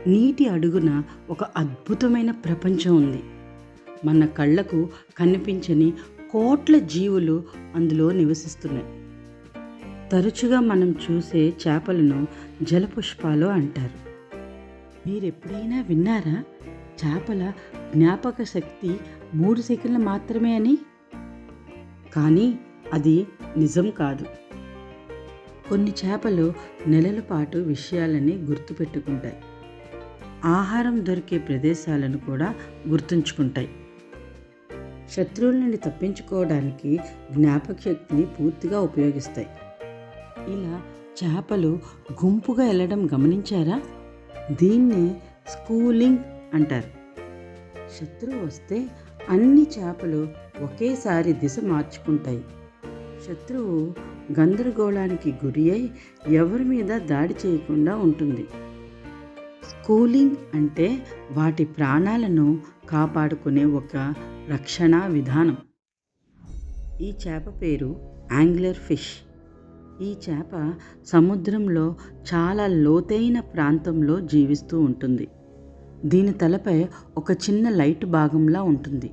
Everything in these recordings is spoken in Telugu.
నీటి అడుగున ఒక అద్భుతమైన ప్రపంచం ఉంది. మన కళ్ళకు కనిపించని కోట్ల జీవులు అందులో నివసిస్తున్నాయి. తరచుగా మనం చూసే చేపలను జలపుష్పాలు అంటారు. మీరెప్పుడైనా విన్నారా చేపల జ్ఞాపక శక్తి 3 సెకన్లు మాత్రమే అని? కానీ అది నిజం కాదు. కొన్ని చేపలు నెలల పాటు విషయాలని గుర్తుపెట్టుకుంటాయి. ఆహారం దొరికే ప్రదేశాలను కూడా గుర్తుంచుకుంటాయి. శత్రువుల నుండి తప్పించుకోవడానికి జ్ఞాపక శక్తిని పూర్తిగా ఉపయోగిస్తాయి. ఇలా చేపలు గుంపుగా వెళ్ళడం గమనించారా? దీన్నే స్కూలింగ్ అంటారు. శత్రువు వస్తే అన్ని చేపలు ఒకేసారి దిశ మార్చుకుంటాయి. శత్రువు గందరగోళానికి గురి అయి ఎవరి మీద దాడి చేయకుండా ఉంటుంది. స్కూలింగ్ అంటే వాటి ప్రాణాలను కాపాడుకునే ఒక రక్షణ విధానం. ఈ చేప పేరు యాంగ్లర్ ఫిష్. ఈ చేప సముద్రంలో చాలా లోతైన ప్రాంతంలో జీవిస్తూ ఉంటుంది. దీని తలపై ఒక చిన్న లైట్ భాగంలా ఉంటుంది.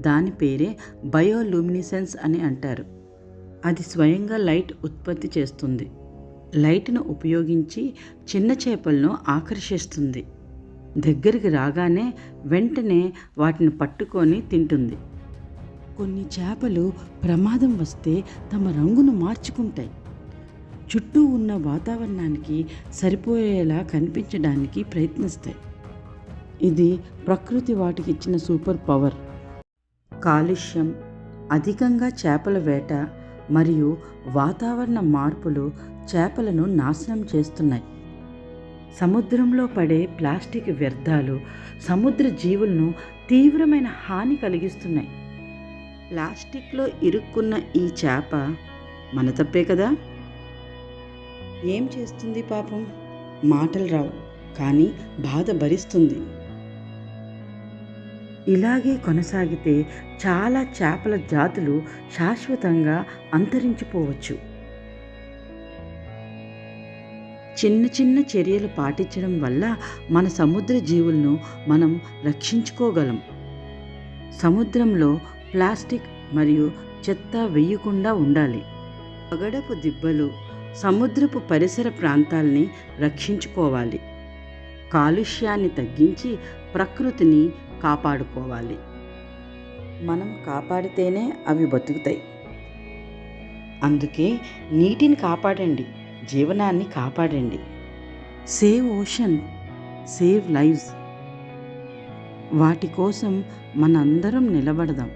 దాని పేరే బయోలూమినిసెన్స్ అని అంటారు. అది స్వయంగా లైట్ ఉత్పత్తి చేస్తుంది. లైట్ను ఉపయోగించి చిన్న చేపలను ఆకర్షిస్తుంది. దగ్గరికి రాగానే వెంటనే వాటిని పట్టుకొని తింటుంది. కొన్ని చేపలు ప్రమాదం వస్తే తమ రంగును మార్చుకుంటాయి. చుట్టూ ఉన్న వాతావరణానికి సరిపోయేలా కనిపించడానికి ప్రయత్నిస్తాయి. ఇది ప్రకృతి వాటికి ఇచ్చిన సూపర్ పవర్. కాలుష్యం, అధికంగా చేపల వేట మరియు వాతావరణ మార్పులు చేపలను నాశనం చేస్తున్నాయి. సముద్రంలో పడే ప్లాస్టిక్ వ్యర్థాలు సముద్ర జీవులను తీవ్రమైన హాని కలిగిస్తున్నాయి. ప్లాస్టిక్లో ఇరుక్కున్న ఈ చేప మన తప్పే కదా? ఏం చేస్తుంది పాపం? మాటలు రావు, కానీ బాధ భరిస్తుంది. ఇలాగే కొనసాగితే చాలా చేపల జాతులు శాశ్వతంగా అంతరించిపోవచ్చు. చిన్న చిన్న చర్యలు పాటించడం వల్ల మన సముద్ర జీవులను మనం రక్షించుకోగలం. సముద్రంలో ప్లాస్టిక్ మరియు చెత్త వేయకుండా ఉండాలి. పగడపు దిబ్బలు సముద్రపు పరిసర ప్రాంతాల్ని రక్షించుకోవాలి. కాలుష్యాన్ని తగ్గించి ప్రకృతిని కాపాడుకోవాలి. మనం కాపాడితేనే అవి బతుకుతాయి. అందుకే నీటిని కాపాడండి, జీవనాన్ని కాపాడండి. Save ocean, save lives. వాటి కోసం మనందరం నిలబడదాం.